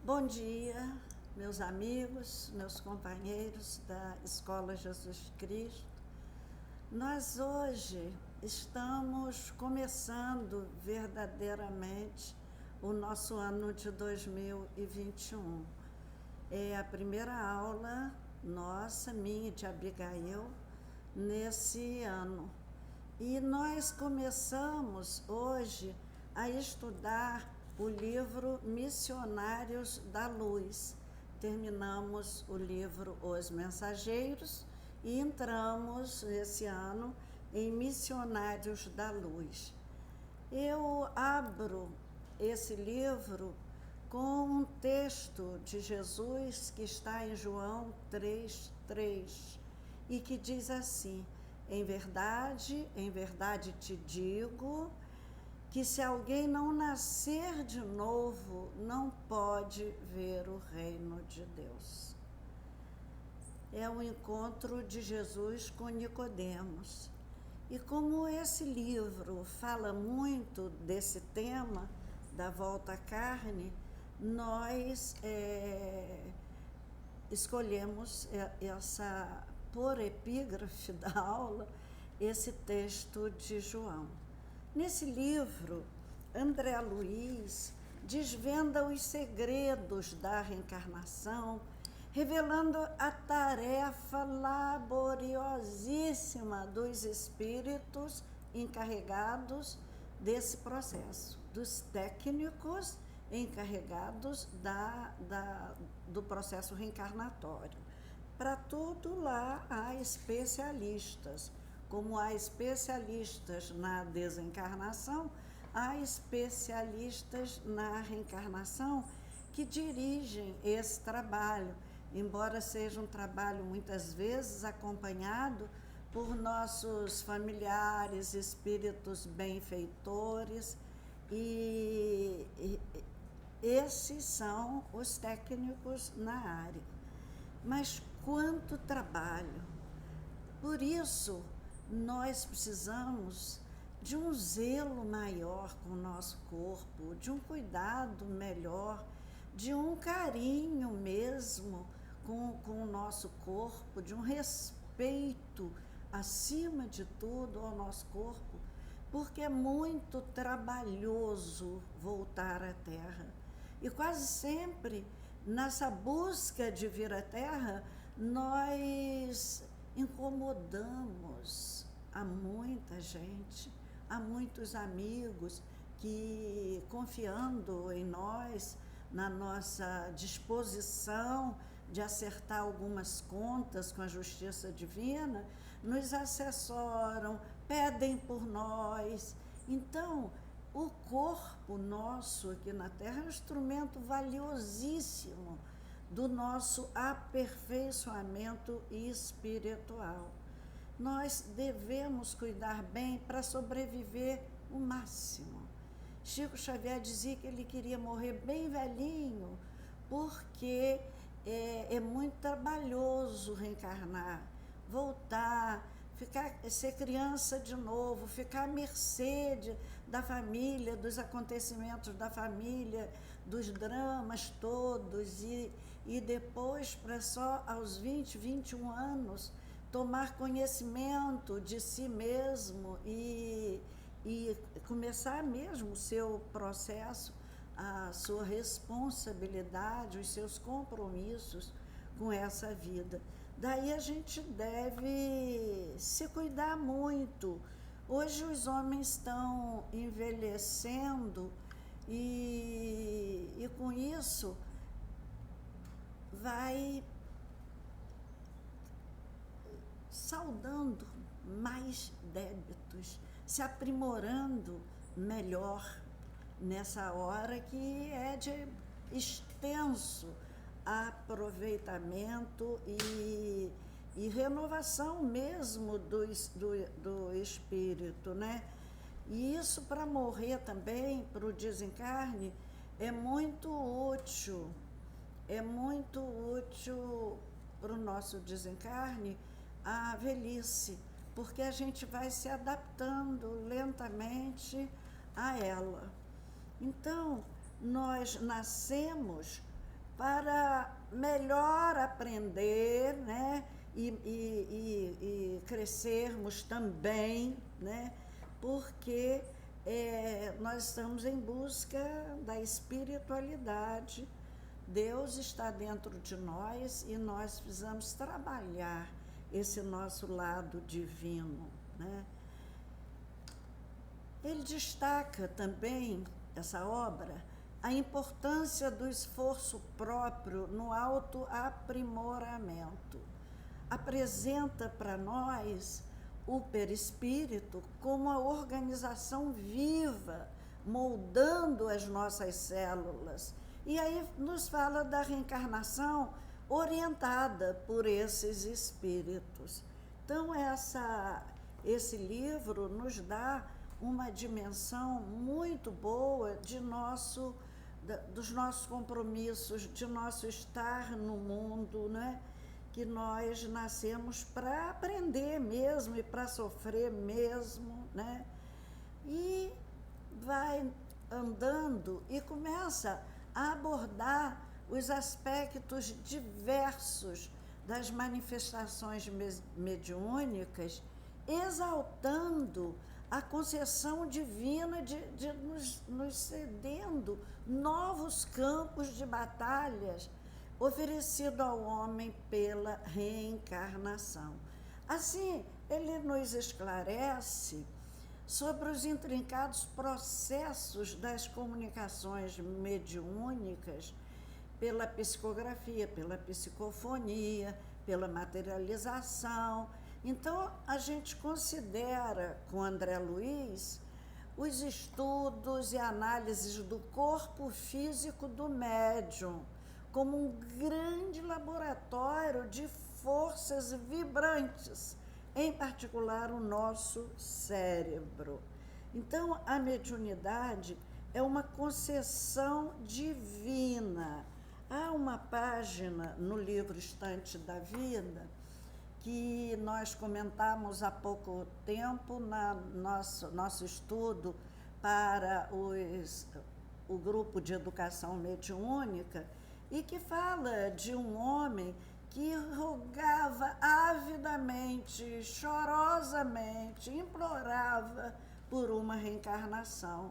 Bom dia, meus amigos, meus companheiros da Escola Jesus Cristo. Nós hoje estamos começando verdadeiramente o nosso ano de 2021. É a primeira aula nossa, minha e de Abigail, nesse ano. E nós começamos hoje a estudar o livro Missionários da Luz. Terminamos o livro Os Mensageiros e entramos esse ano em Missionários da Luz. Eu abro esse livro com um texto de Jesus que está em João 3:3 e que diz assim: em verdade te digo que se alguém não nascer de novo, não pode ver o reino de Deus. É o encontro de Jesus com Nicodemos. E como esse livro fala muito desse tema da volta à carne, nós escolhemos essa, por epígrafe da aula, esse texto de João. Nesse livro, André Luiz desvenda os segredos da reencarnação, revelando a tarefa laboriosíssima dos espíritos encarregados desse processo, dos técnicos encarregados do processo reencarnatório. Para tudo lá há especialistas. Como há especialistas na desencarnação, há especialistas na reencarnação que dirigem esse trabalho, embora seja um trabalho muitas vezes acompanhado por nossos familiares, espíritos benfeitores, e esses são os técnicos na área. Mas quanto trabalho! Por isso, nós precisamos de um zelo maior com o nosso corpo, de um cuidado melhor, de um carinho mesmo com o nosso corpo, de um respeito, acima de tudo, ao nosso corpo, porque é muito trabalhoso voltar à Terra. E quase sempre, nessa busca de vir à Terra, nós incomodamos a muita gente, a muitos amigos que, confiando em nós, na nossa disposição de acertar algumas contas com a justiça divina, nos assessoram, pedem por nós. Então, o corpo nosso aqui na Terra é um instrumento valiosíssimo do nosso aperfeiçoamento espiritual. Nós devemos cuidar bem para sobreviver o máximo. Chico Xavier dizia que ele queria morrer bem velhinho, porque é muito trabalhoso reencarnar, voltar, ser criança de novo, ficar à mercê da família, dos acontecimentos da família, dos dramas todos, e depois, para só aos 20, 21 anos, tomar conhecimento de si mesmo e começar mesmo o seu processo, a sua responsabilidade, os seus compromissos com essa vida. Daí a gente deve se cuidar muito. Hoje os homens estão envelhecendo e com isso vai saldando mais débitos, se aprimorando melhor nessa hora que é de extenso aproveitamento e renovação mesmo do espírito, né? E isso, para morrer também, para o desencarne, é muito útil para o nosso desencarne a velhice, porque a gente vai se adaptando lentamente a ela. Então, nós nascemos para melhor aprender, né? E crescermos também, né? Porque nós estamos em busca da espiritualidade. Deus está dentro de nós e nós precisamos trabalhar esse nosso lado divino, né? Ele destaca também, essa obra, a importância do esforço próprio no autoaprimoramento. Apresenta para nós o perispírito como a organização viva, moldando as nossas células. E aí nos fala da reencarnação orientada por esses espíritos. Então, esse livro nos dá uma dimensão muito boa dos nossos compromissos, de nosso estar no mundo, né? Que nós nascemos para aprender mesmo e para sofrer mesmo, né? E vai andando e começa a abordar os aspectos diversos das manifestações mediúnicas, exaltando a concessão divina de nos cedendo novos campos de batalhas oferecido ao homem pela reencarnação. Assim, ele nos esclarece sobre os intrincados processos das comunicações mediúnicas pela psicografia, pela psicofonia, pela materialização. Então, a gente considera com André Luiz os estudos e análises do corpo físico do médium como um grande laboratório de forças vibrantes, em particular o nosso cérebro. Então, a mediunidade é uma concessão divina. Há uma página no livro Estante da Vida que nós comentamos há pouco tempo no nosso estudo para o grupo de educação mediúnica, e que fala de um homem que rogava avidamente, chorosamente, implorava por uma reencarnação.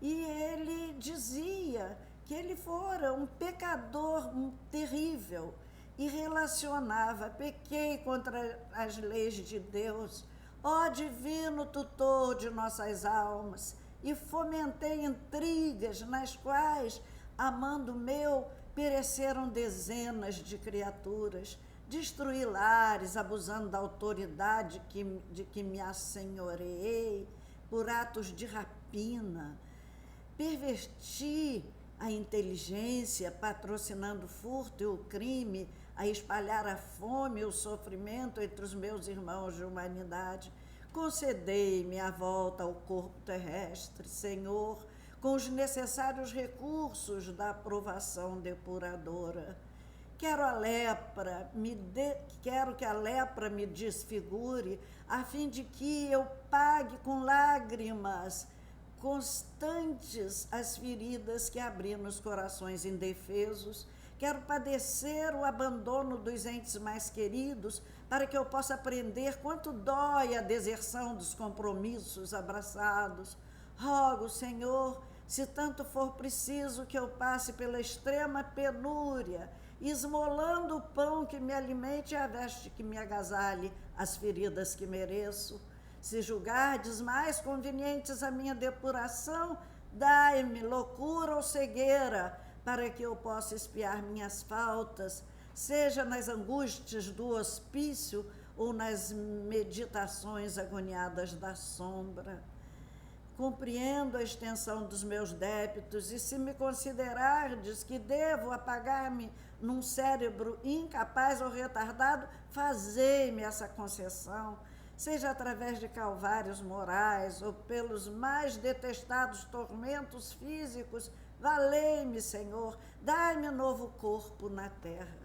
E ele dizia que ele fora um pecador terrível e relacionava: pequei contra as leis de Deus, ó divino tutor de nossas almas, e fomentei intrigas nas quais, amando meu, pereceram dezenas de criaturas, destruí lares, abusando da autoridade de que me assenhoreei, por atos de rapina, perverti a inteligência, patrocinando o furto e o crime, a espalhar a fome e o sofrimento entre os meus irmãos de humanidade. Concedei-me a volta ao corpo terrestre, Senhor, com os necessários recursos da aprovação depuradora. Quero que a lepra me desfigure, a fim de que eu pague com lágrimas constantes as feridas que abri nos corações indefesos. Quero padecer o abandono dos entes mais queridos, para que eu possa aprender quanto dói a deserção dos compromissos abraçados. Rogo, Senhor, se tanto for preciso, que eu passe pela extrema penúria, esmolando o pão que me alimente e a veste que me agasalhe as feridas que mereço. Se julgardes mais convenientes a minha depuração, dai-me loucura ou cegueira, para que eu possa expiar minhas faltas, seja nas angústias do hospício ou nas meditações agoniadas da sombra. Compreendo a extensão dos meus débitos, e se me considerardes que devo apagar-me num cérebro incapaz ou retardado, fazei-me essa concessão, seja através de calvários morais ou pelos mais detestados tormentos físicos. Valei-me, Senhor, dai-me novo corpo na terra.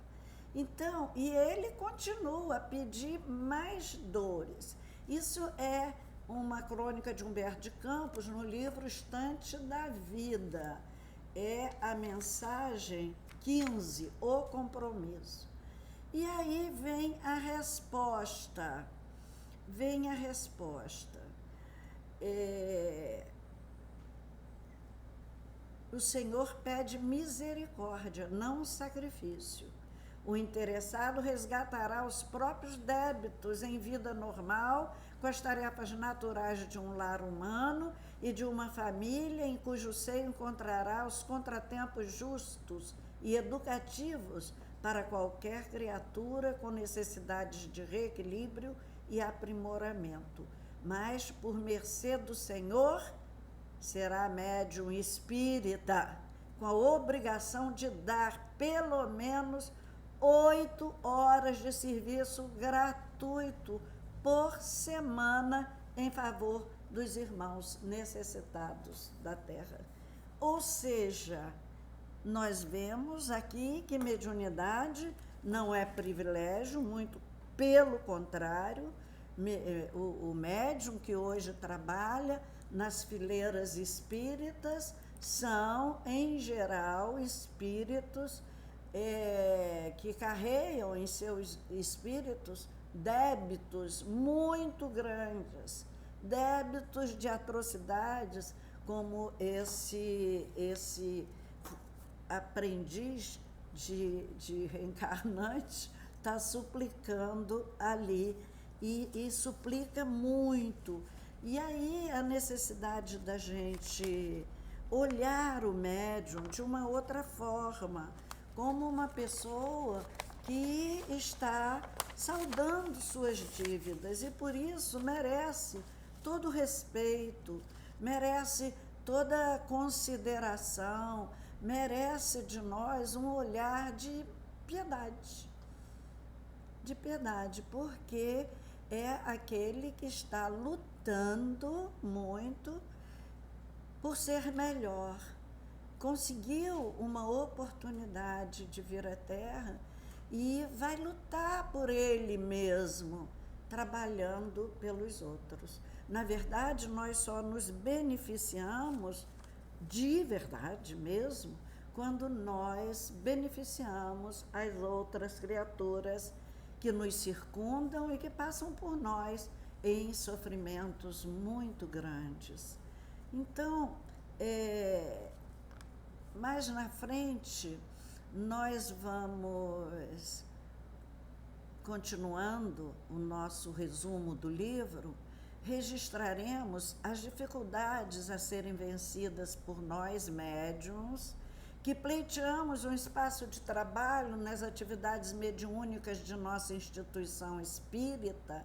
Então, e ele continua a pedir mais dores. Isso é uma crônica de Humberto de Campos no livro Estante da Vida. É a mensagem 15, o compromisso. E aí vem a resposta. O Senhor pede misericórdia, não sacrifício. O interessado resgatará os próprios débitos em vida normal, com as tarefas naturais de um lar humano e de uma família em cujo seio encontrará os contratempos justos e educativos para qualquer criatura com necessidades de reequilíbrio e aprimoramento. Mas, por mercê do Senhor, será médium espírita, com a obrigação de dar pelo menos 8 horas de serviço gratuito por semana em favor dos irmãos necessitados da Terra. Ou seja, nós vemos aqui que mediunidade não é privilégio, muito pelo contrário, o médium que hoje trabalha nas fileiras espíritas são, em geral, espíritos que carregam em seus espíritos débitos muito grandes, débitos de atrocidades, como esse aprendiz de reencarnante está suplicando ali, e suplica muito. E aí a necessidade da gente olhar o médium de uma outra forma, como uma pessoa que está saldando suas dívidas e por isso merece todo respeito, merece toda consideração, merece de nós um olhar de piedade, porque é aquele que está lutando muito por ser melhor. Conseguiu uma oportunidade de vir à Terra e vai lutar por ele mesmo, trabalhando pelos outros. Na verdade, nós só nos beneficiamos de verdade mesmo quando nós beneficiamos as outras criaturas que nos circundam e que passam por nós em sofrimentos muito grandes. Então, mais na frente, nós vamos, continuando o nosso resumo do livro, registraremos as dificuldades a serem vencidas por nós médiuns, que pleiteamos um espaço de trabalho nas atividades mediúnicas de nossa instituição espírita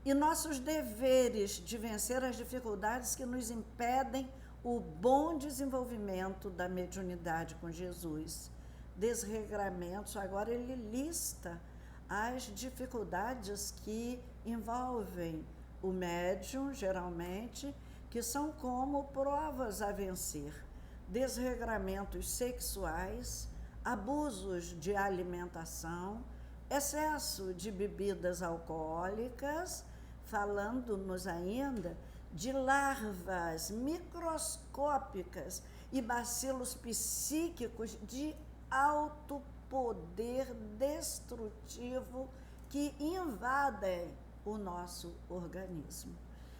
e nossos deveres de vencer as dificuldades que nos impedem o bom desenvolvimento da mediunidade com Jesus. Desregramentos, agora ele lista as dificuldades que envolvem o médium, geralmente, que são como provas a vencer. Desregramentos sexuais, abusos de alimentação, excesso de bebidas alcoólicas, falando-nos ainda de larvas microscópicas e bacilos psíquicos de alto poder destrutivo que invadem o nosso organismo.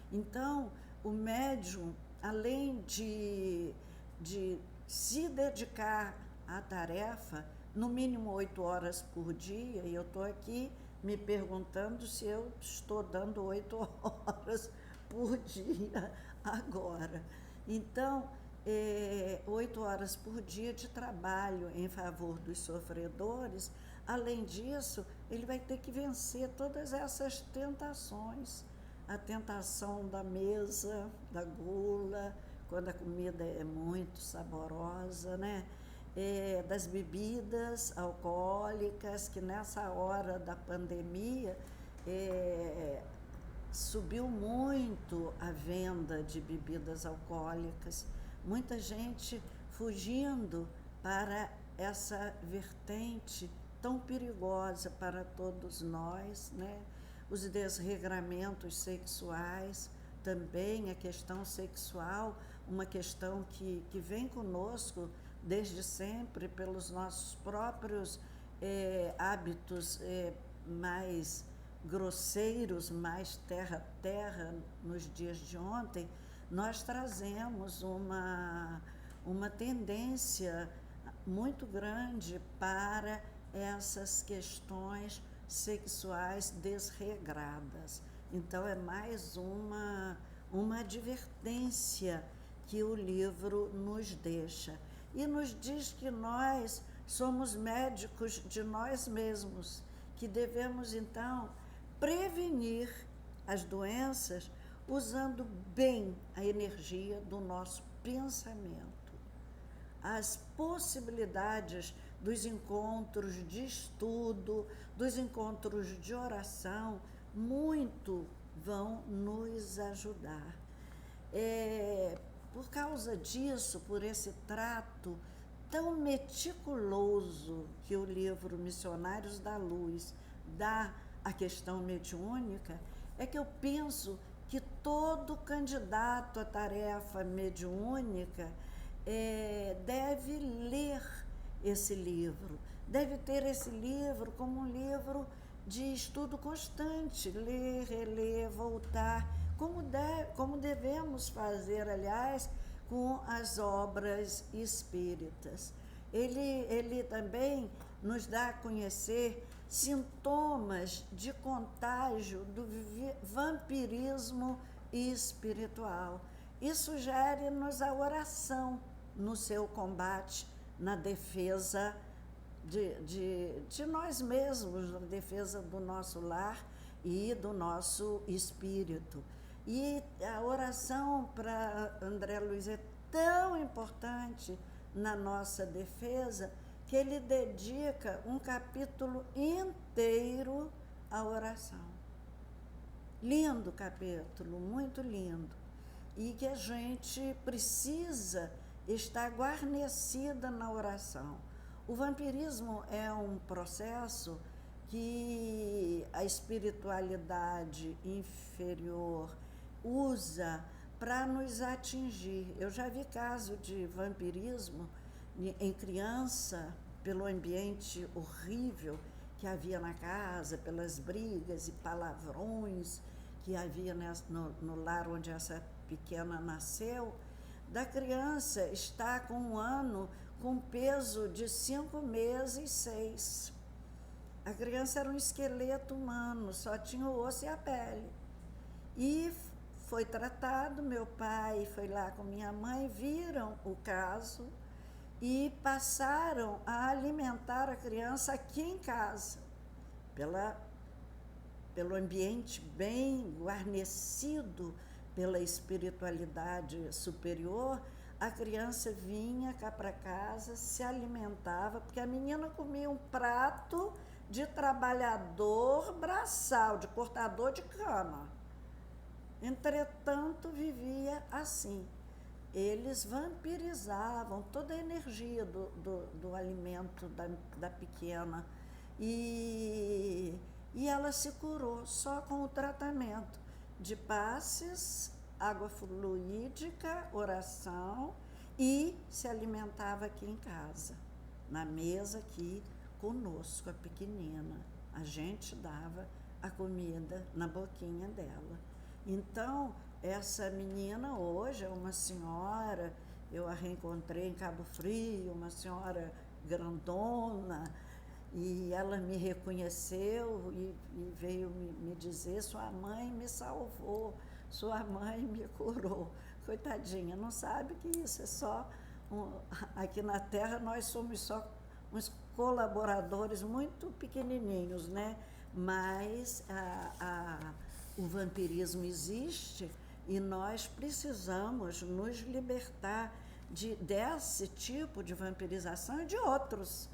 Então, o médium, além de se dedicar à tarefa, no mínimo 8 horas por dia, e eu estou aqui me perguntando se eu estou dando 8 horas por dia agora. Então, 8 horas por dia de trabalho em favor dos sofredores. Além disso, ele vai ter que vencer todas essas tentações. A tentação da mesa, da gula, quando a comida é muito saborosa, né? Das bebidas alcoólicas, que nessa hora da pandemia subiu muito a venda de bebidas alcoólicas. Muita gente fugindo para essa vertente tão perigosa para todos nós, né? Os desregramentos sexuais, também a questão sexual, uma questão que vem conosco desde sempre, pelos nossos próprios hábitos mais grosseiros, mais terra-terra nos dias de ontem, nós trazemos uma tendência muito grande para essas questões sexuais desregradas. Então, é mais uma advertência que o livro nos deixa. E nos diz que nós somos médicos de nós mesmos, que devemos, então, prevenir as doenças usando bem a energia do nosso pensamento. As possibilidades dos encontros de estudo, dos encontros de oração, muito vão nos ajudar. Por causa disso, por esse trato tão meticuloso que o livro Missionários da Luz dá à questão mediúnica, é que eu penso que todo candidato à tarefa mediúnica deve ler esse livro, deve ter esse livro como um livro de estudo constante, ler, reler, voltar, como devemos fazer, aliás, com as obras espíritas. Ele também nos dá a conhecer sintomas de contágio do vampirismo espiritual e sugere-nos a oração no seu combate, na defesa de nós mesmos, na defesa do nosso lar e do nosso espírito. E a oração para André Luiz é tão importante na nossa defesa que ele dedica um capítulo inteiro à oração. Lindo capítulo, muito lindo. E que a gente precisa estar guarnecida na oração. O vampirismo é um processo que a espiritualidade inferior usa para nos atingir. Eu já vi caso de vampirismo em criança, pelo ambiente horrível que havia na casa, pelas brigas e palavrões que havia no lar onde essa pequena nasceu, da criança está com um ano com peso de 5 meses e 6. A criança era um esqueleto humano, só tinha o osso e a pele. E foi tratado, meu pai foi lá com minha mãe, viram o caso e passaram a alimentar a criança aqui em casa, pelo ambiente bem guarnecido pela espiritualidade superior. A criança vinha cá para casa, se alimentava, porque a menina comia um prato de trabalhador braçal, de cortador de cana. Entretanto, vivia assim. Eles vampirizavam toda a energia do alimento da pequena. E ela se curou só com o tratamento de passes, água fluídica, oração, e se alimentava aqui em casa, na mesa aqui conosco, a pequenina. A gente dava a comida na boquinha dela. Então, essa menina hoje é uma senhora, eu a reencontrei em Cabo Frio, uma senhora grandona, e ela me reconheceu e veio me dizer: sua mãe me salvou, sua mãe me curou. Coitadinha, não sabe que isso é só... aqui na Terra nós somos só uns colaboradores muito pequenininhos, né? Mas o vampirismo existe e nós precisamos nos libertar desse tipo de vampirização e de outros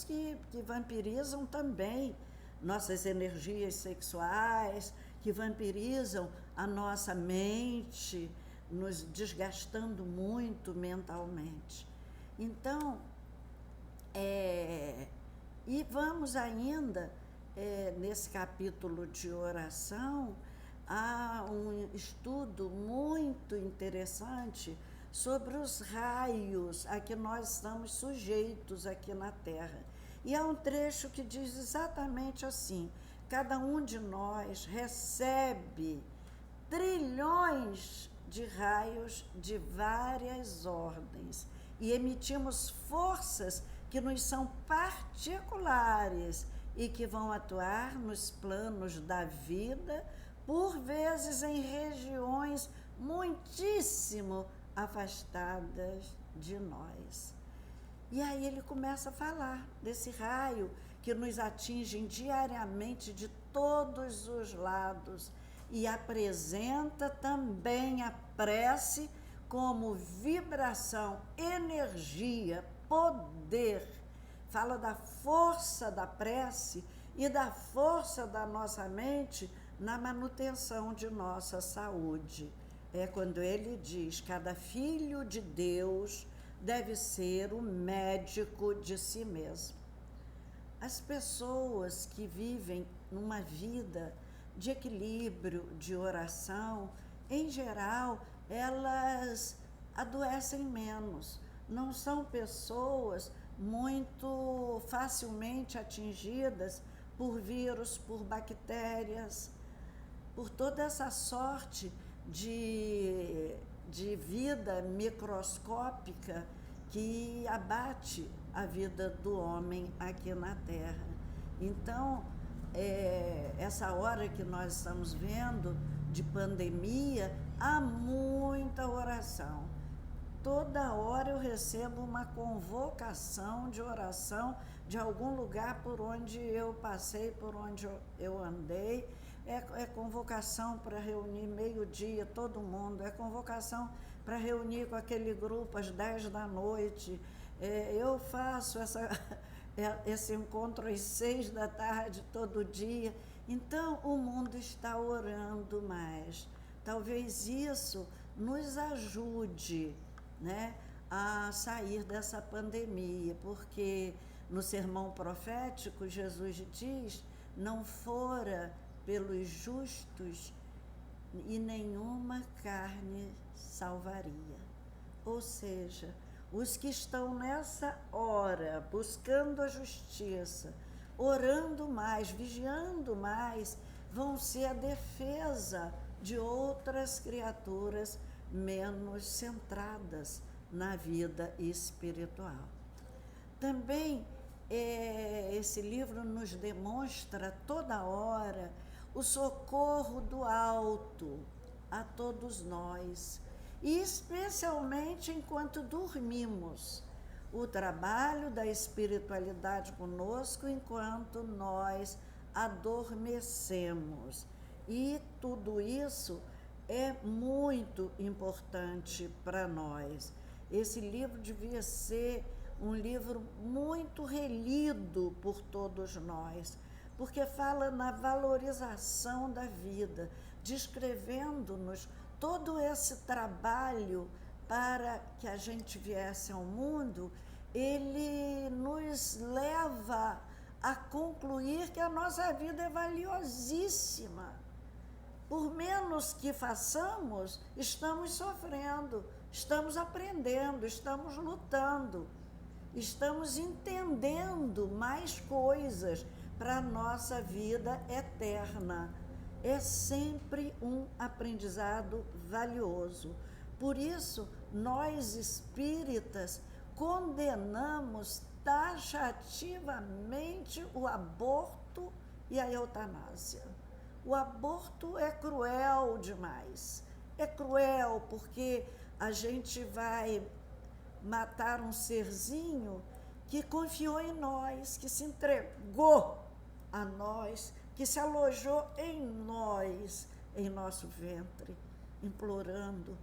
que vampirizam também nossas energias sexuais, que vampirizam a nossa mente, nos desgastando muito mentalmente. Então, e vamos ainda, nesse capítulo de oração, há um estudo muito interessante sobre os raios a que nós estamos sujeitos aqui na Terra. E há um trecho que diz exatamente assim: cada um de nós recebe trilhões de raios de várias ordens e emitimos forças que nos são particulares e que vão atuar nos planos da vida, por vezes em regiões muitíssimo afastadas de nós. E aí ele começa a falar desse raio que nos atinge diariamente de todos os lados e apresenta também a prece como vibração, energia, poder. Fala da força da prece e da força da nossa mente na manutenção de nossa saúde. É quando ele diz: cada filho de Deus deve ser o médico de si mesmo. As pessoas que vivem numa vida de equilíbrio, de oração, em geral, elas adoecem menos. Não são pessoas muito facilmente atingidas por vírus, por bactérias, por toda essa sorte de vida microscópica que abate a vida do homem aqui na Terra. Então, essa hora que nós estamos vendo de pandemia, há muita oração. Toda hora eu recebo uma convocação de oração de algum lugar por onde eu passei, por onde eu andei. É convocação para reunir meio-dia todo mundo, é convocação para reunir com aquele grupo às 10 da noite. Eu faço esse encontro às 6 da tarde todo dia. Então, o mundo está orando mais. Talvez isso nos ajude, né, a sair dessa pandemia, porque no sermão profético Jesus diz: não fora pelos justos e nenhuma carne salvaria. Ou seja, os que estão nessa hora buscando a justiça, orando mais, vigiando mais, vão ser a defesa de outras criaturas menos centradas na vida espiritual. Também esse livro nos demonstra toda hora o socorro do alto a todos nós, e especialmente enquanto dormimos, o trabalho da espiritualidade conosco enquanto nós adormecemos. E tudo isso é muito importante para nós. Esse livro devia ser um livro muito relido por todos nós, porque fala na valorização da vida, descrevendo-nos todo esse trabalho para que a gente viesse ao mundo. Ele nos leva a concluir que a nossa vida é valiosíssima. Por menos que façamos, estamos sofrendo, estamos aprendendo, estamos lutando, estamos entendendo mais coisas para a nossa vida eterna. É sempre um aprendizado valioso. Por isso, nós espíritas condenamos taxativamente o aborto e a eutanásia. O aborto é cruel demais. É cruel porque a gente vai matar um serzinho que confiou em nós, que se entregou a nós, que se alojou em nós, em nosso ventre, implorando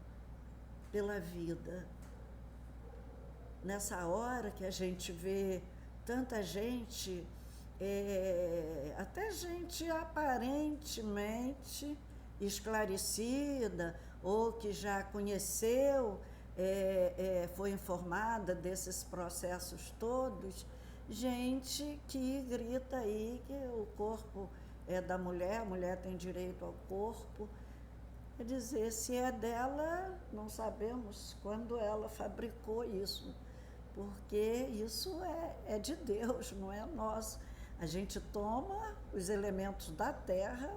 pela vida. Nessa hora que a gente vê tanta gente, até gente aparentemente esclarecida ou que já conheceu, foi informada desses processos todos, gente que grita aí que o corpo é da mulher, a mulher tem direito ao corpo. Quer dizer, se é dela, não sabemos quando ela fabricou isso, porque isso é de Deus, não é nosso. A gente toma os elementos da terra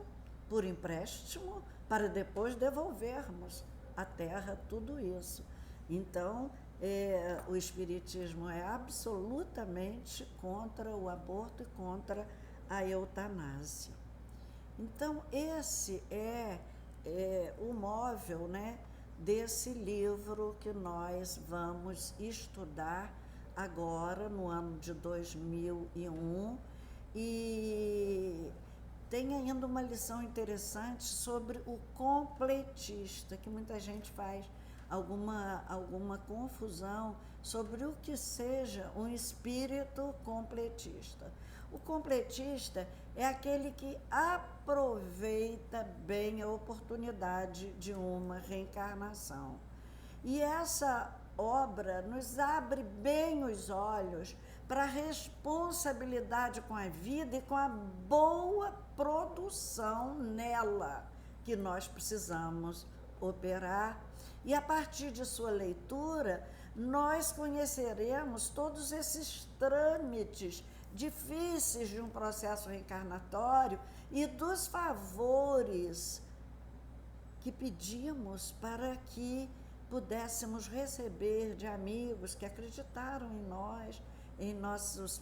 por empréstimo para depois devolvermos à terra tudo isso. Então, o Espiritismo é absolutamente contra o aborto e contra a eutanásia. Então, esse é o móvel, né, desse livro que nós vamos estudar agora, no ano de 2001, e tem ainda uma lição interessante sobre o completista, que muita gente faz alguma confusão sobre o que seja um espírito completista. O completista é aquele que aproveita bem a oportunidade de uma reencarnação. E essa obra nos abre bem os olhos para a responsabilidade com a vida e com a boa produção nela que nós precisamos operar. E a partir de sua leitura, nós conheceremos todos esses trâmites difíceis de um processo reencarnatório e dos favores que pedimos para que pudéssemos receber de amigos que acreditaram em nós, em nossos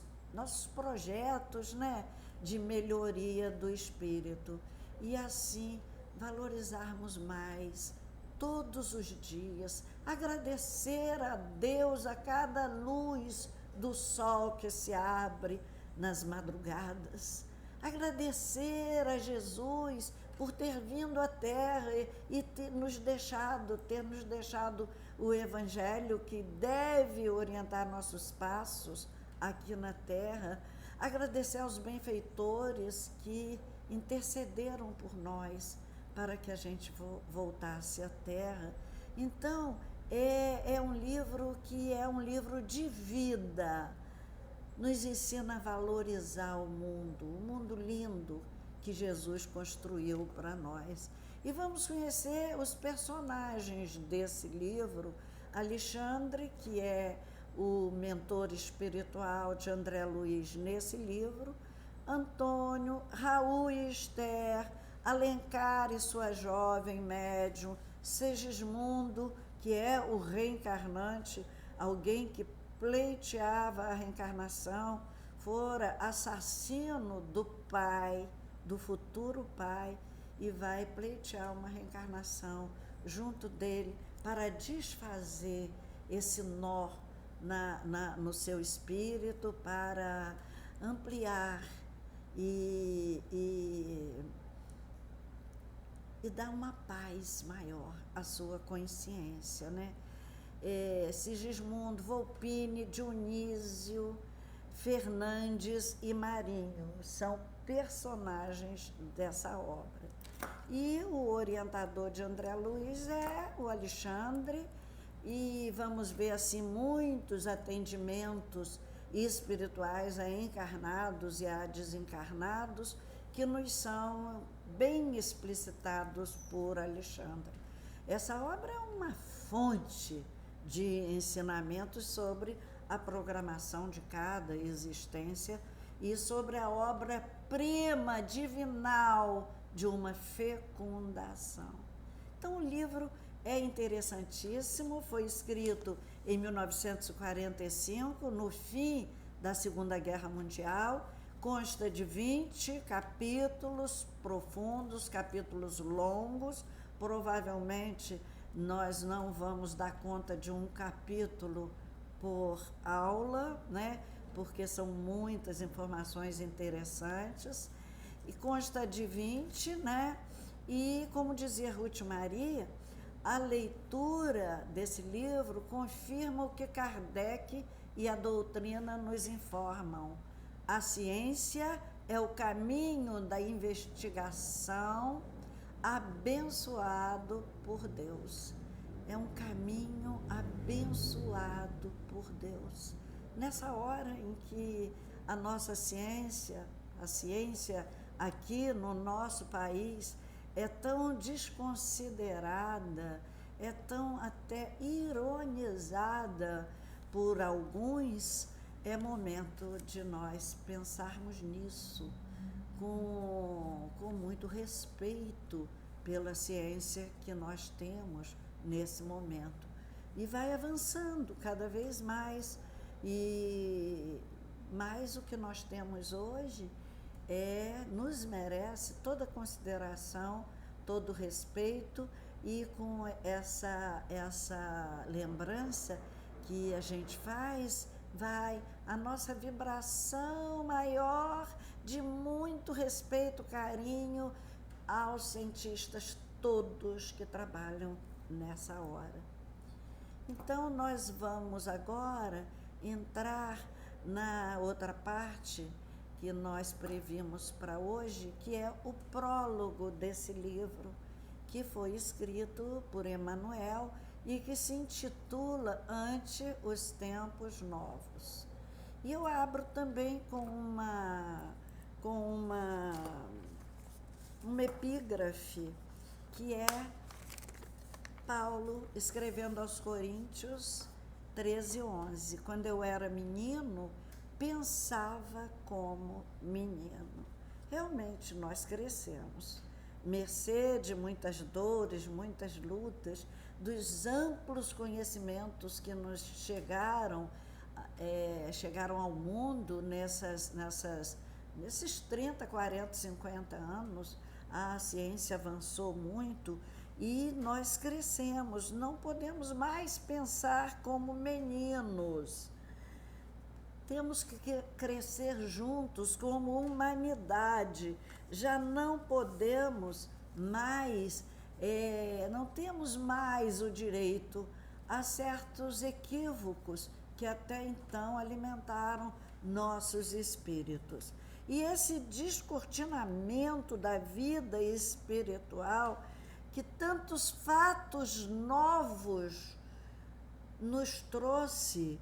projetos, né, de melhoria do espírito. E assim valorizarmos mais todos os dias, agradecer a Deus a cada luz do sol que se abre nas madrugadas, agradecer a Jesus por ter vindo à Terra e ter nos deixado o Evangelho que deve orientar nossos passos aqui na Terra, agradecer aos benfeitores que intercederam por nós para que a gente voltasse à Terra. Então, é um livro que é um livro de vida, nos ensina a valorizar o mundo lindo que Jesus construiu para nós. E vamos conhecer os personagens desse livro. Alexandre, que é o mentor espiritual de André Luiz nesse livro, Antônio, Raul e Esther, Alencar e sua jovem médium, Segismundo, que é o reencarnante, alguém que pleiteava a reencarnação, fora assassino do pai, do futuro pai, e vai pleitear uma reencarnação junto dele para desfazer esse nó no seu espírito, para ampliar e dar uma paz maior à sua consciência, né? Sigismundo, Volpini, Dionísio, Fernandes e Marinho são personagens dessa obra. E o orientador de André Luiz é o Alexandre, e vamos ver assim muitos atendimentos espirituais a encarnados e a desencarnados que nos são bem explicitados por Alexandre. Essa obra é uma fonte de ensinamentos sobre a programação de cada existência e sobre a obra-prima divinal de uma fecundação. Então, o livro é interessantíssimo, foi escrito em 1945, no fim da Segunda Guerra Mundial, consta de 20 capítulos profundos, capítulos longos. Provavelmente nós não vamos dar conta de um capítulo por aula, né? Porque são muitas informações interessantes. E consta de 20, né? E, como dizia Ruth Maria, a leitura desse livro confirma o que Kardec e a doutrina nos informam. A ciência é o caminho da investigação abençoado por Deus. É um caminho abençoado por Deus. Nessa hora em que a nossa ciência, a ciência aqui no nosso país, é tão desconsiderada, é tão até ironizada por alguns, é momento de nós pensarmos nisso com muito respeito pela ciência que nós temos nesse momento. E vai avançando cada vez mais, e mais o que nós temos hoje nos merece toda consideração, todo respeito, e com essa lembrança que a gente faz, vai a nossa vibração maior de muito respeito, carinho aos cientistas todos que trabalham nessa hora. Então, nós vamos agora entrar na outra parte que nós previmos para hoje, que é o prólogo desse livro, que foi escrito por Emmanuel e que se intitula Ante os Tempos Novos. E eu abro também com uma epígrafe, que é Paulo escrevendo aos Coríntios 13:11. Quando eu era menino, pensava como menino. Realmente nós crescemos, mercê de muitas dores, muitas lutas, dos amplos conhecimentos que nos chegaram ao mundo nesses 30, 40, 50 anos. A ciência avançou muito e nós crescemos, não podemos mais pensar como meninos. Temos que crescer juntos como humanidade. Já não podemos mais, não temos mais o direito a certos equívocos que até então alimentaram nossos espíritos. E esse descortinamento da vida espiritual, que tantos fatos novos nos trouxe,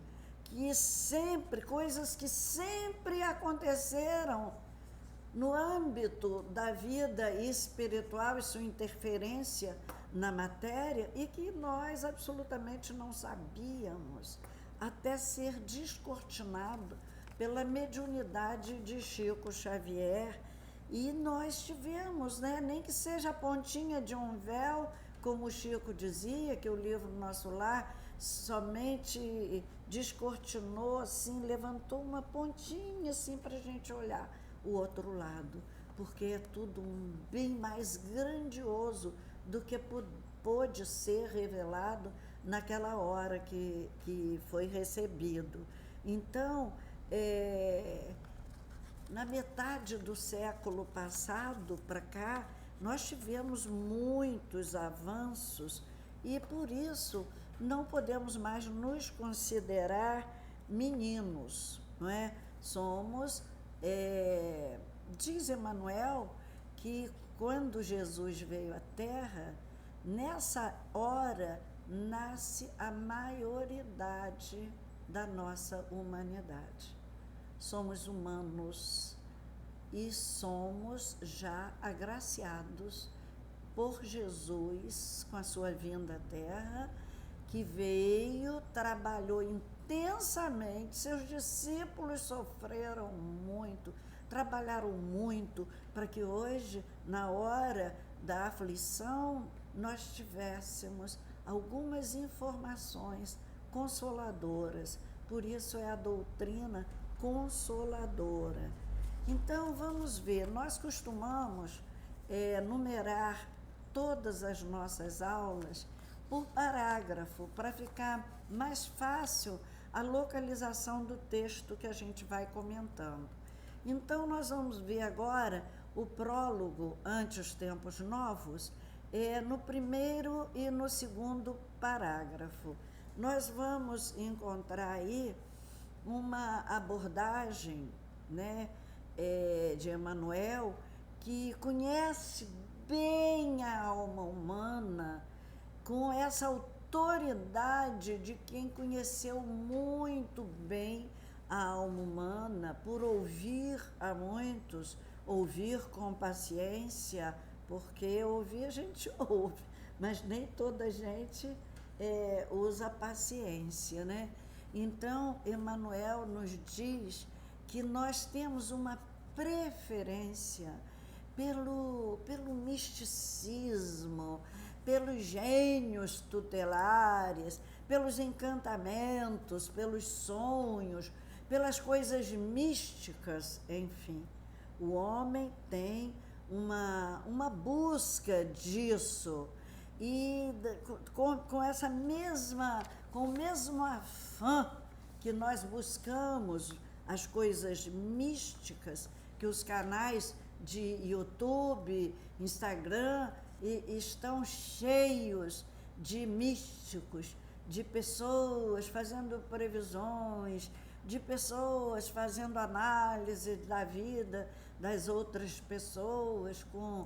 coisas que sempre aconteceram no âmbito da vida espiritual e sua interferência na matéria, e que nós absolutamente não sabíamos, até ser descortinado pela mediunidade de Chico Xavier. E nós tivemos, nem que seja a pontinha de um véu, como o Chico dizia, que o livro Nosso Lar somente descortinou, assim, levantou uma pontinha assim para a gente olhar o outro lado, porque é tudo bem mais grandioso do que pôde ser revelado naquela hora que foi recebido. Então, na metade do século passado para cá, nós tivemos muitos avanços e, por isso, não podemos mais nos considerar meninos, não é? Somos, diz Emmanuel, que quando Jesus veio à Terra, nessa hora nasce a maioridade da nossa humanidade. Somos humanos e somos já agraciados por Jesus com a sua vinda à Terra, que veio, trabalhou intensamente, seus discípulos sofreram muito, trabalharam muito para que hoje, na hora da aflição, nós tivéssemos algumas informações consoladoras. Por isso é a doutrina consoladora. Então, vamos ver, nós costumamos numerar todas as nossas aulas por parágrafo, para ficar mais fácil a localização do texto que a gente vai comentando. Então, nós vamos ver agora o prólogo Ante os Tempos Novos, no primeiro e no segundo parágrafo. Nós vamos encontrar aí uma abordagem, de Emmanuel, que conhece bem a alma humana, com essa autoridade de quem conheceu muito bem a alma humana, por ouvir a muitos, ouvir com paciência, porque ouvir a gente ouve, mas nem toda a gente usa a paciência, né? Então, Emmanuel nos diz que nós temos uma preferência pelo misticismo, pelos gênios tutelares, pelos encantamentos, pelos sonhos, pelas coisas místicas, enfim. O homem tem uma busca disso, e com essa mesma, com o mesmo afã que nós buscamos as coisas místicas, que os canais de YouTube, Instagram, estão cheios de místicos, de pessoas fazendo previsões, de pessoas fazendo análise da vida das outras pessoas, com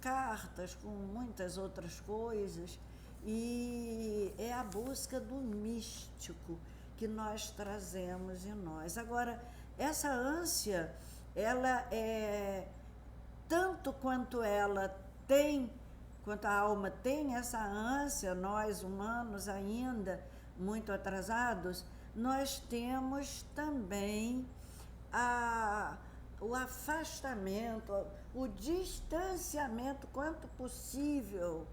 cartas, com muitas outras coisas. E é a busca do místico que nós trazemos em nós. Agora, essa ânsia, ela é tanto quanto quanto a alma tem essa ânsia, nós humanos ainda muito atrasados, nós temos também o afastamento, o distanciamento quanto possível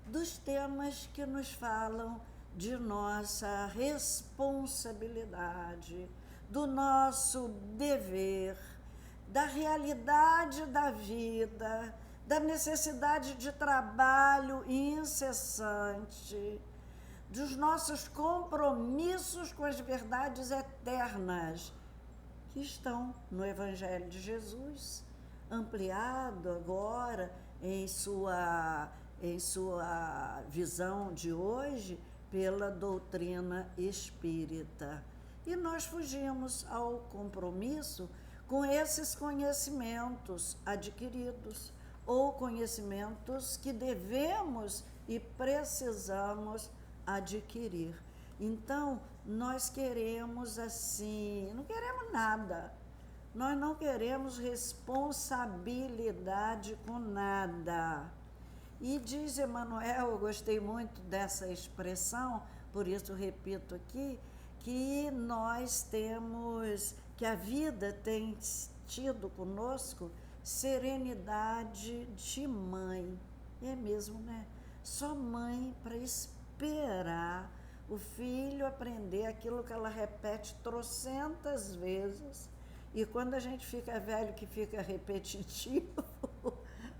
dos temas que nos falam de nossa responsabilidade, do nosso dever, da realidade da vida, da necessidade de trabalho incessante, dos nossos compromissos com as verdades eternas que estão no Evangelho de Jesus, ampliado agora em sua visão de hoje pela doutrina espírita. E nós fugimos ao compromisso com esses conhecimentos adquiridos ou conhecimentos que devemos e precisamos adquirir. Então, nós queremos assim, não queremos nada, nós não queremos responsabilidade com nada. E diz Emmanuel, eu gostei muito dessa expressão, por isso repito aqui, que que a vida tem tido conosco serenidade de mãe. É mesmo, né? Só mãe para esperar o filho aprender aquilo que ela repete trocentas vezes. E quando a gente fica velho, que fica repetitivo,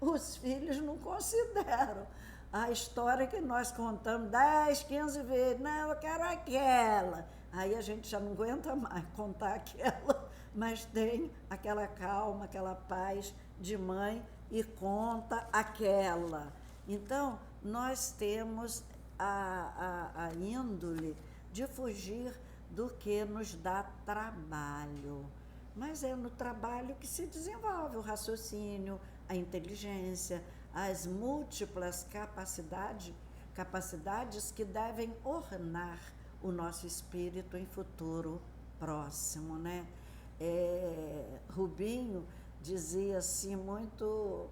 os filhos não consideram a história que nós contamos 10, 15 vezes. Não, eu quero aquela. Aí a gente já não aguenta mais contar aquela, mas tem aquela calma, aquela paz de mãe e conta aquela. Então, nós temos a índole de fugir do que nos dá trabalho. Mas é no trabalho que se desenvolve o raciocínio, a inteligência, as múltiplas capacidades que devem ornar o nosso espírito em futuro próximo, né? Rubinho dizia assim, muito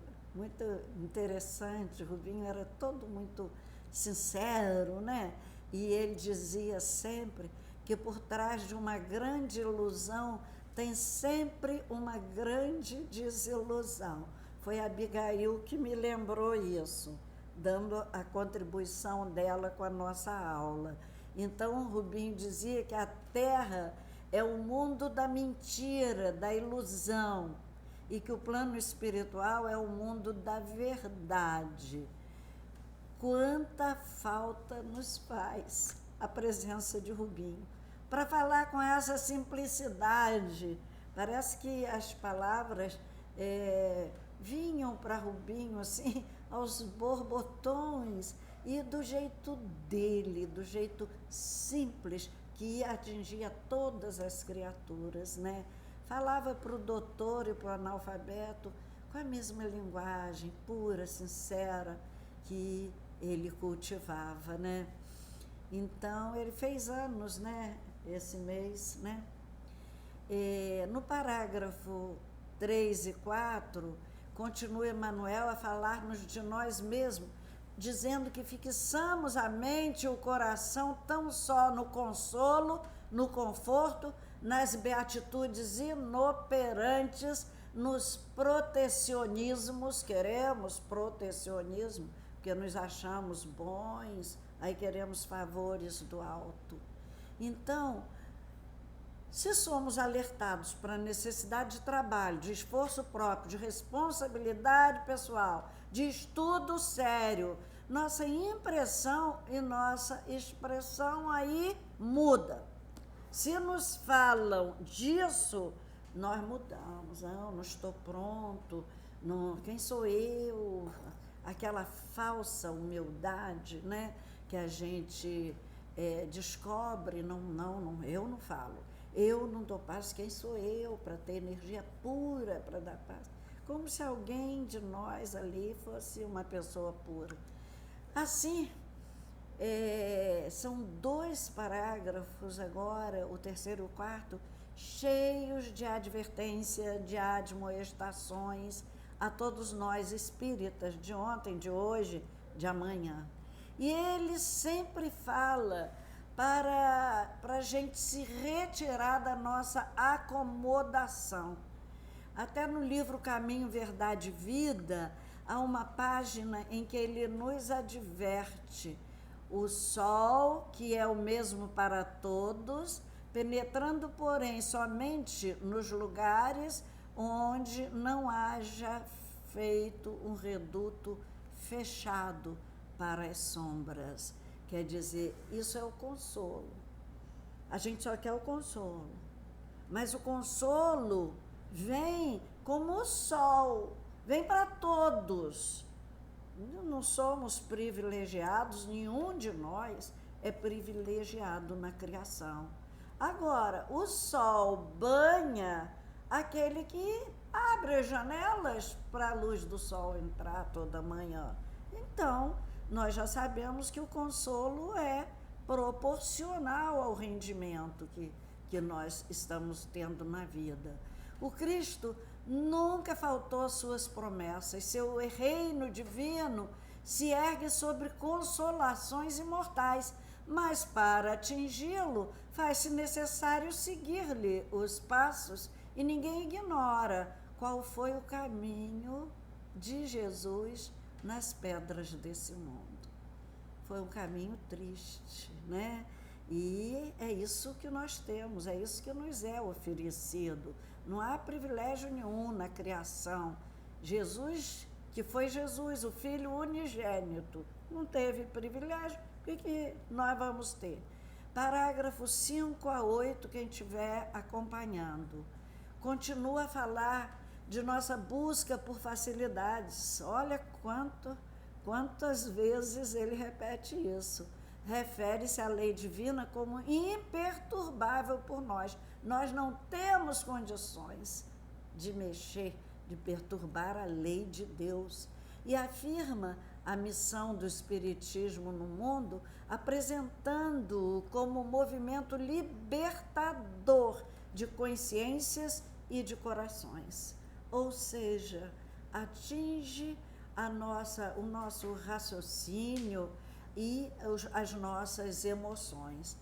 interessante, Rubinho era todo muito sincero, né? E ele dizia sempre que por trás de uma grande ilusão tem sempre uma grande desilusão. Foi a Abigail que me lembrou isso, dando a contribuição dela com a nossa aula. Então, o Rubinho dizia que a Terra é o mundo da mentira, da ilusão, e que o plano espiritual é o mundo da verdade. Quanta falta nos faz a presença de Rubinho, para falar com essa simplicidade. Parece que as palavras vinham para Rubinho assim, aos borbotões, e do jeito dele, do jeito simples, que atingia todas as criaturas, né? Falava para o doutor e para o analfabeto com a mesma linguagem pura, sincera, que ele cultivava, né? Então, ele fez anos, né? Esse mês, né? No parágrafo 3 e 4, continua Emmanuel a falar-nos de nós mesmos, dizendo que fixamos a mente e o coração tão só no consolo, no conforto, nas beatitudes inoperantes, nos protecionismos, queremos protecionismo, porque nos achamos bons, aí queremos favores do alto. Então, se somos alertados para a necessidade de trabalho, de esforço próprio, de responsabilidade pessoal, de estudo sério, nossa impressão e nossa expressão aí muda. Se nos falam disso, nós mudamos. Não estou pronto, quem sou eu? Aquela falsa humildade, né, que a gente descobre, eu não falo. Eu não dou paz, quem sou eu para ter energia pura, para dar paz? Como se alguém de nós ali fosse uma pessoa pura. Assim, são 2 parágrafos agora, o 3º e o 4º, cheios de advertência, de admoestações a todos nós espíritas, de ontem, de hoje, de amanhã. E ele sempre fala para a gente se retirar da nossa acomodação. Até no livro Caminho, Verdade e Vida, há uma página em que ele nos adverte: o sol, que é o mesmo para todos, penetrando, porém, somente nos lugares onde não haja feito um reduto fechado para as sombras. Quer dizer, isso é o consolo. A gente só quer o consolo. Mas o consolo vem como o sol, vem para todos. Não somos privilegiados, nenhum de nós é privilegiado na criação. Agora, o sol banha aquele que abre as janelas para a luz do sol entrar toda manhã. Então, nós já sabemos que o consolo é proporcional ao rendimento que nós estamos tendo na vida. O Cristo nunca faltou às suas promessas. Seu reino divino se ergue sobre consolações imortais, mas para atingi-lo faz-se necessário seguir-lhe os passos, e ninguém ignora qual foi o caminho de Jesus nas pedras desse mundo. Foi um caminho triste, né? E é isso que nós temos, é isso que nos é oferecido. Não há privilégio nenhum na criação. Jesus, que foi Jesus, o Filho unigênito, não teve privilégio, o que nós vamos ter? Parágrafos 5 a 8, quem estiver acompanhando. Continua a falar de nossa busca por facilidades. Olha quantas vezes ele repete isso. Refere-se à lei divina como imperturbável por nós. Nós não temos condições de mexer, de perturbar a lei de Deus. E afirma a missão do Espiritismo no mundo, apresentando-o como movimento libertador de consciências e de corações. Ou seja, atinge o nosso raciocínio e as nossas emoções.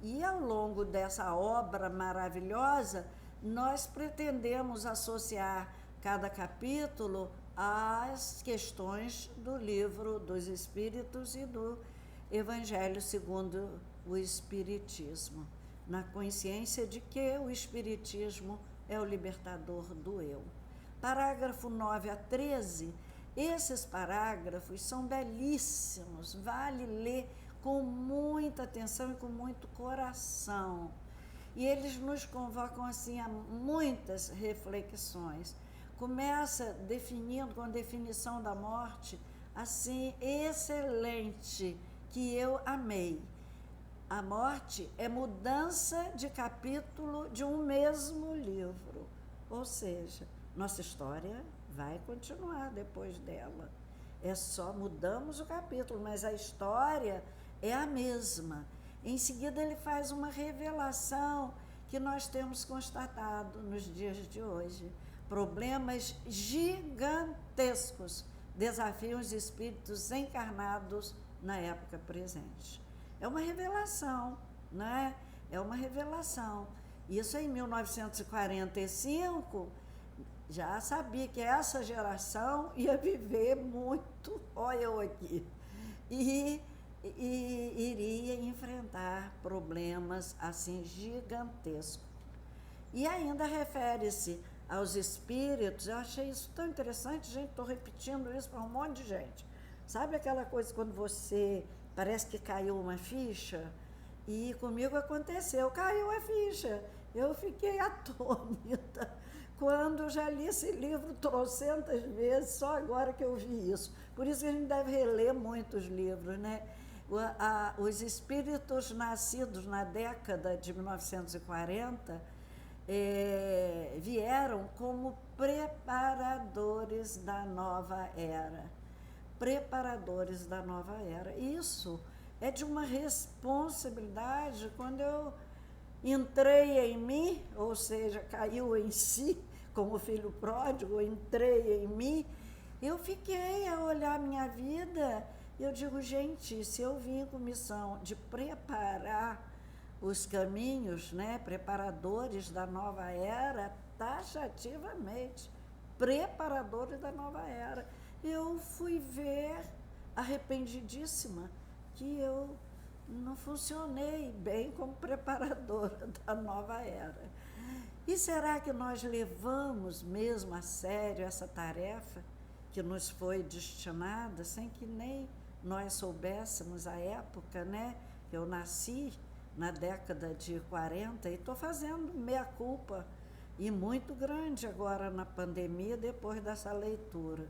E ao longo dessa obra maravilhosa, nós pretendemos associar cada capítulo às questões do Livro dos Espíritos e do Evangelho segundo o Espiritismo, na consciência de que o Espiritismo é o libertador do eu. Parágrafo 9 a 13, esses parágrafos são belíssimos, vale ler com muita atenção e com muito coração. E eles nos convocam assim a muitas reflexões. Começa definindo, com a definição da morte, assim, excelente, que eu amei. A morte é mudança de capítulo de um mesmo livro. Ou seja, nossa história vai continuar depois dela. É só mudamos o capítulo, mas a história é a mesma. Em seguida, ele faz uma revelação que nós temos constatado nos dias de hoje. problemas gigantescos desafiam os espíritos encarnados na época presente. É uma revelação, né? É uma revelação. Isso em 1945, já sabia que essa geração ia viver muito, olha eu aqui, e iria enfrentar problemas assim gigantescos. E ainda refere-se aos espíritos. Eu achei isso tão interessante, gente, estou repetindo isso para um monte de gente. Sabe aquela coisa quando você parece que caiu uma ficha? E comigo aconteceu, caiu a ficha. Eu fiquei atônita quando eu já li esse livro trocentas vezes, só agora que eu vi isso. Por isso que a gente deve reler muitos livros, né? Os espíritos nascidos na década de 1940 vieram como preparadores da nova era. Preparadores da nova era. Isso é de uma responsabilidade. Quando eu entrei em mim, ou seja, caiu em si, como filho pródigo, entrei em mim, eu fiquei a olhar a minha vida e eu digo, gente, se eu vim com missão de preparar os caminhos, né, preparadores da nova era, taxativamente, preparadores da nova era, eu fui ver, arrependidíssima, que eu não funcionei bem como preparadora da nova era. E será que nós levamos mesmo a sério essa tarefa que nos foi destinada, sem que nem nós soubéssemos a época, né? Eu nasci na década de 40 e estou fazendo meia-culpa, e muito grande agora na pandemia, depois dessa leitura.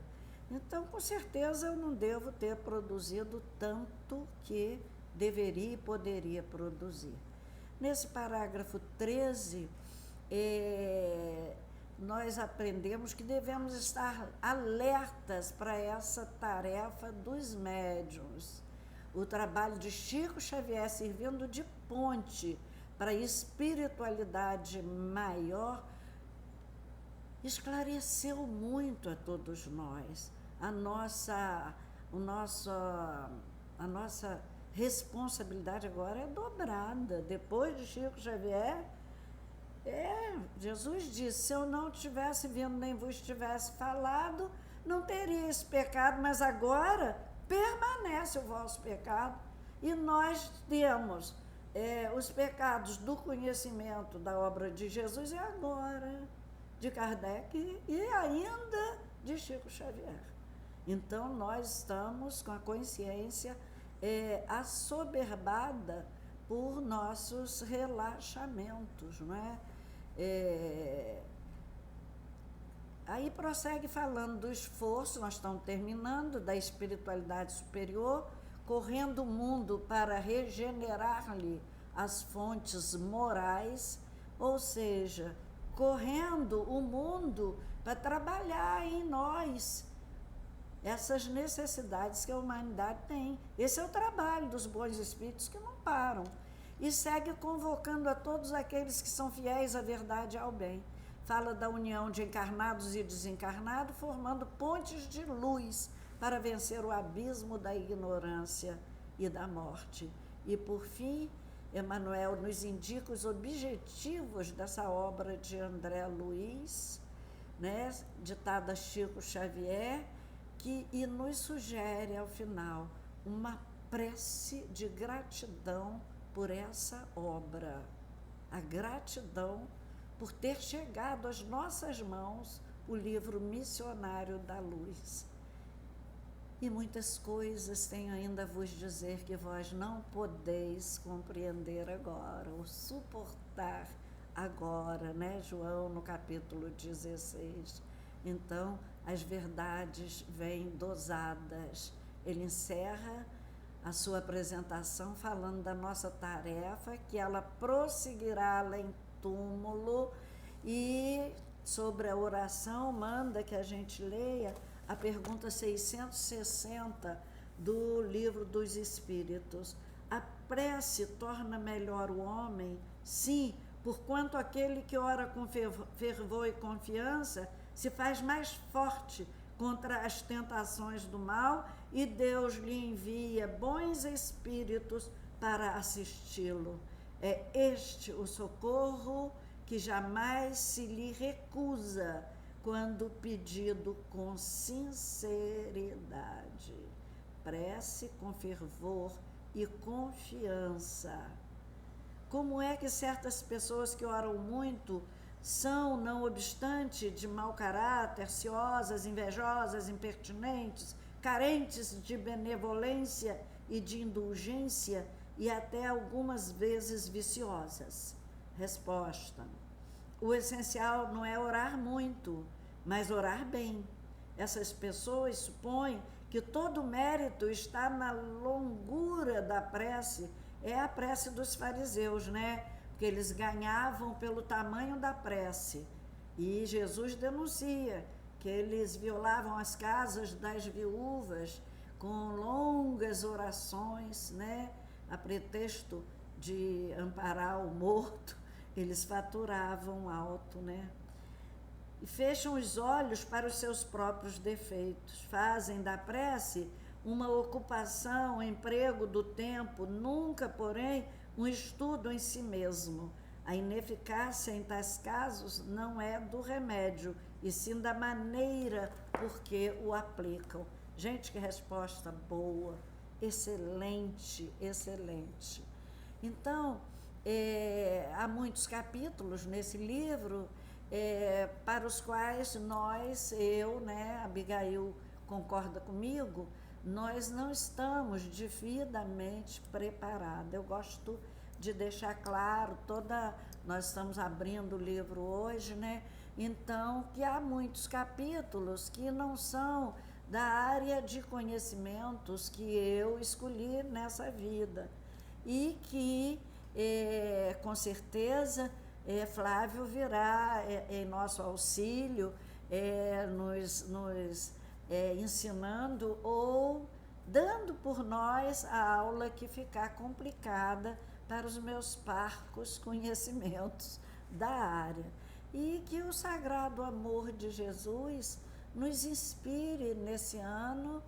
Então, com certeza, eu não devo ter produzido tanto que deveria e poderia produzir. Nesse parágrafo 13, nós aprendemos que devemos estar alertas para essa tarefa dos médiuns. O trabalho de Chico Xavier servindo de ponte para a espiritualidade maior esclareceu muito a todos nós. A nossa responsabilidade agora é dobrada. Depois de Chico Xavier, Jesus disse, se eu não tivesse vindo nem vos tivesse falado, não teria esse pecado, mas agora permanece o vosso pecado. E nós temos os pecados do conhecimento da obra de Jesus e agora de Kardec e ainda de Chico Xavier. Então, nós estamos com a consciência assoberbada por nossos relaxamentos, não é? Aí prossegue falando do esforço, nós estamos terminando, da espiritualidade superior, correndo o mundo para regenerar-lhe as fontes morais, ou seja, correndo o mundo para trabalhar em nós essas necessidades que a humanidade tem. Esse é o trabalho dos bons espíritos que não param. E segue convocando a todos aqueles que são fiéis à verdade e ao bem. Fala da união de encarnados e desencarnados, formando pontes de luz para vencer o abismo da ignorância e da morte. E, por fim, Emmanuel nos indica os objetivos dessa obra de André Luiz, né, ditada a Chico Xavier, e nos sugere, ao final, uma prece de gratidão por essa obra. A gratidão por ter chegado às nossas mãos o livro Missionário da Luz. E muitas coisas tenho ainda a vos dizer que vós não podeis compreender agora, ou suportar agora, né, João, no capítulo 16. Então, as verdades vêm dosadas. Ele encerra a sua apresentação falando da nossa tarefa, que ela prosseguirá além túmulo, e sobre a oração manda que a gente leia a pergunta 660 do Livro dos Espíritos. A prece torna melhor o homem? Sim, porquanto aquele que ora com fervor e confiança se faz mais forte contra as tentações do mal e Deus lhe envia bons espíritos para assisti-lo. É este o socorro que jamais se lhe recusa quando pedido com sinceridade. Prece com fervor e confiança. Como é que certas pessoas que oram muito são, não obstante, de mau caráter, ciosas, invejosas, impertinentes, carentes de benevolência e de indulgência e até algumas vezes viciosas? Resposta: o essencial não é orar muito, mas orar bem. Essas pessoas supõem que todo o mérito está na longura da prece. É a prece dos fariseus, né? Porque eles ganhavam pelo tamanho da prece. E Jesus denuncia que eles violavam as casas das viúvas com longas orações, né? A pretexto de amparar o morto, eles faturavam alto, né? E fecham os olhos para os seus próprios defeitos, fazem da prece uma ocupação, um emprego do tempo, nunca, porém, um estudo em si mesmo. A ineficácia em tais casos não é do remédio, e sim da maneira por que o aplicam. Gente, que resposta boa, excelente, excelente. Então, há muitos capítulos nesse livro para os quais nós, eu, né, Abigail concorda comigo, nós não estamos devidamente preparados. Eu gosto de deixar claro, nós estamos abrindo o livro hoje, né? Então, que há muitos capítulos que não são da área de conhecimentos que eu escolhi nessa vida e que, com certeza, Flávio virá em nosso auxílio, nos ensinando ou dando por nós a aula que ficar complicada para os meus parcos conhecimentos da área. E que o sagrado amor de Jesus nos inspire nesse ano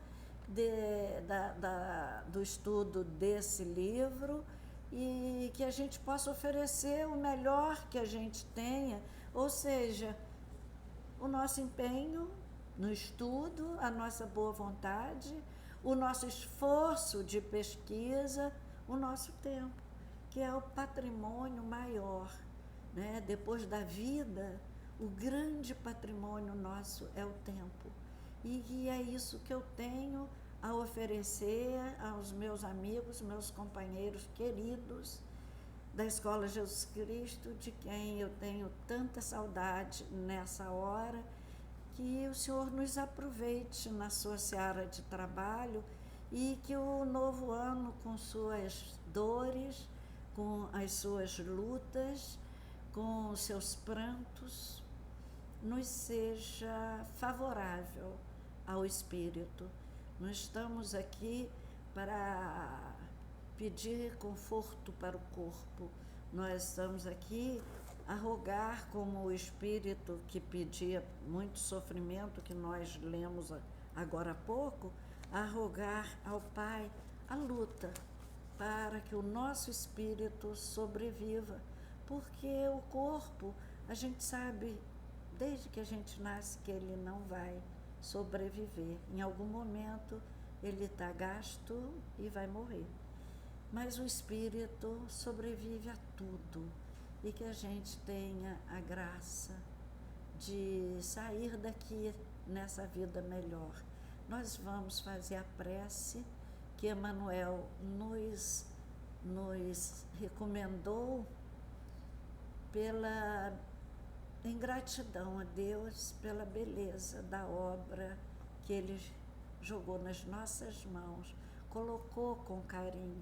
do estudo desse livro e que a gente possa oferecer o melhor que a gente tenha, ou seja, o nosso empenho no estudo, a nossa boa vontade, o nosso esforço de pesquisa, o nosso tempo, que é o patrimônio maior, né? Depois da vida, o grande patrimônio nosso é o tempo. E é isso que eu tenho a oferecer aos meus amigos, meus companheiros queridos da Escola Jesus Cristo, de quem eu tenho tanta saudade nessa hora. Que o Senhor nos aproveite na sua seara de trabalho e que o novo ano, com suas dores, com as suas lutas, com os seus prantos, nos seja favorável ao espírito. Nós estamos aqui para pedir conforto para o corpo. Nós estamos aqui a rogar, como o espírito que pedia muito sofrimento, que nós lemos agora há pouco, a rogar ao Pai a luta para que o nosso espírito sobreviva, porque o corpo, a gente sabe, desde que a gente nasce, que ele não vai sobreviver. Em algum momento ele está gasto e vai morrer. Mas o espírito sobrevive a tudo. E que a gente tenha a graça de sair daqui nessa vida melhor. Nós vamos fazer a prece que Emmanuel nos recomendou em gratidão a Deus pela beleza da obra que Ele jogou nas nossas mãos, colocou com carinho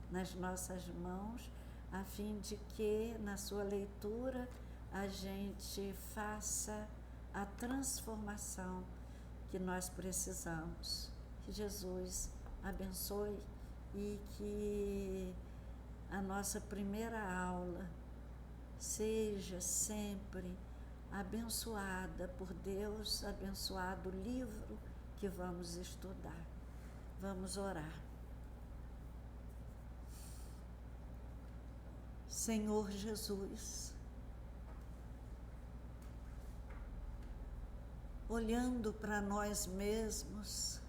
nas nossas mãos, a fim de que, na sua leitura, a gente faça a transformação que nós precisamos. Que Jesus abençoe e que a nossa primeira aula seja sempre abençoada por Deus, abençoado o livro que vamos estudar. Vamos orar. Senhor Jesus, olhando para nós mesmos,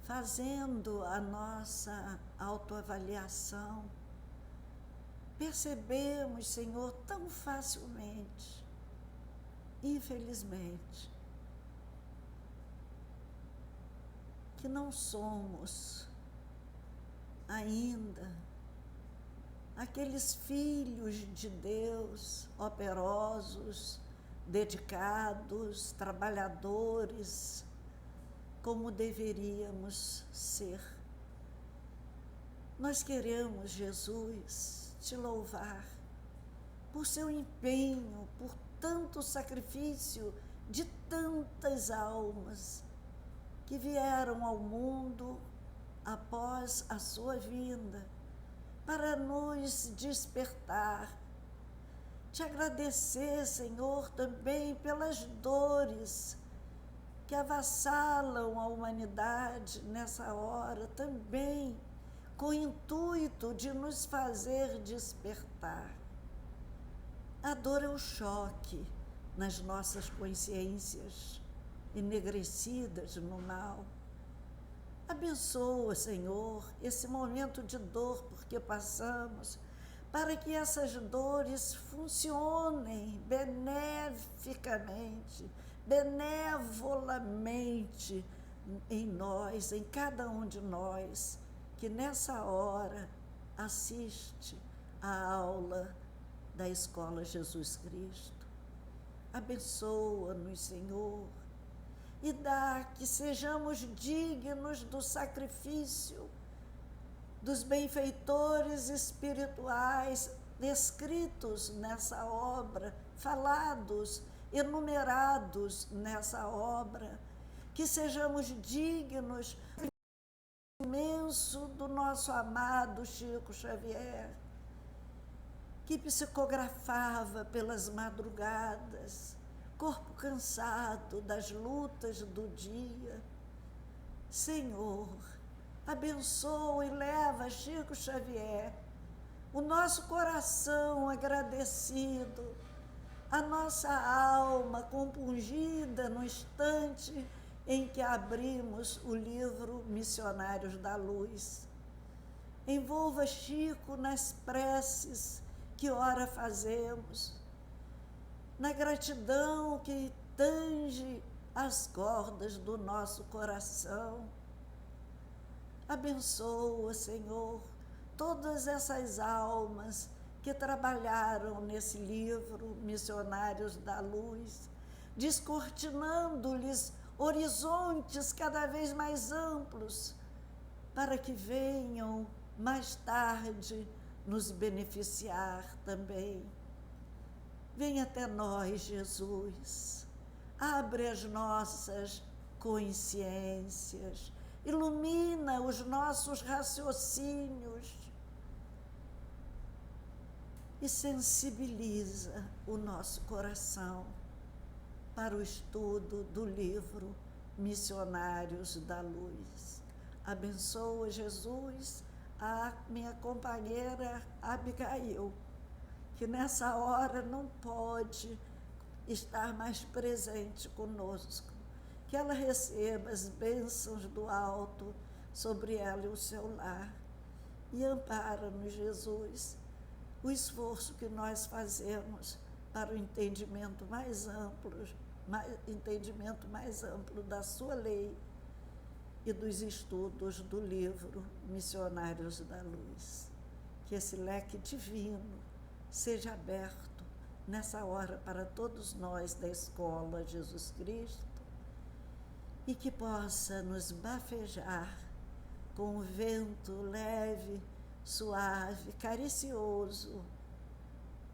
fazendo a nossa autoavaliação, percebemos, Senhor, tão facilmente, infelizmente, que não somos ainda aqueles filhos de Deus operosos, dedicados, trabalhadores, como deveríamos ser. Nós queremos, Jesus, te louvar por seu empenho, por tanto sacrifício de tantas almas que vieram ao mundo após a sua vinda para nos despertar. Te agradecer, Senhor, também pelas dores que avassalam a humanidade nessa hora, também com o intuito de nos fazer despertar. A dor é o choque nas nossas consciências enegrecidas no mal. Abençoa, Senhor, esse momento de dor por que passamos, para que essas dores funcionem beneficamente, benevolamente em nós, em cada um de nós, que nessa hora assiste à aula da Escola Jesus Cristo. Abençoa-nos, Senhor, e dá que sejamos dignos do sacrifício dos benfeitores espirituais descritos nessa obra, falados, enumerados nessa obra, que sejamos dignos do imenso do nosso amado Chico Xavier, que psicografava pelas madrugadas, corpo cansado das lutas do dia. Senhor, abençoa e leva Chico Xavier, o nosso coração agradecido, a nossa alma compungida no instante em que abrimos o livro Missionários da Luz. Envolva Chico nas preces que ora fazemos, na gratidão que tange as cordas do nosso coração. Abençoa, Senhor, todas essas almas que trabalharam nesse livro, Missionários da Luz, descortinando-lhes horizontes cada vez mais amplos, para que venham mais tarde nos beneficiar também. Vem até nós, Jesus, abre as nossas consciências, ilumina os nossos raciocínios e sensibiliza o nosso coração para o estudo do livro Missionários da Luz. Abençoa, Jesus, a minha companheira Abigail, que nessa hora não pode estar mais presente conosco, que ela receba as bênçãos do alto sobre ela e o seu lar, e ampara-nos, Jesus, o esforço que nós fazemos para o entendimento mais amplo da sua lei e dos estudos do livro Missionários da Luz. Que esse leque divino seja aberto nessa hora para todos nós da Escola Jesus Cristo e que possa nos bafejar com o vento leve, suave, caricioso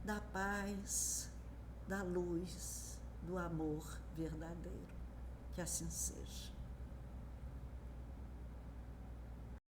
da paz, da luz, do amor verdadeiro. Que assim seja.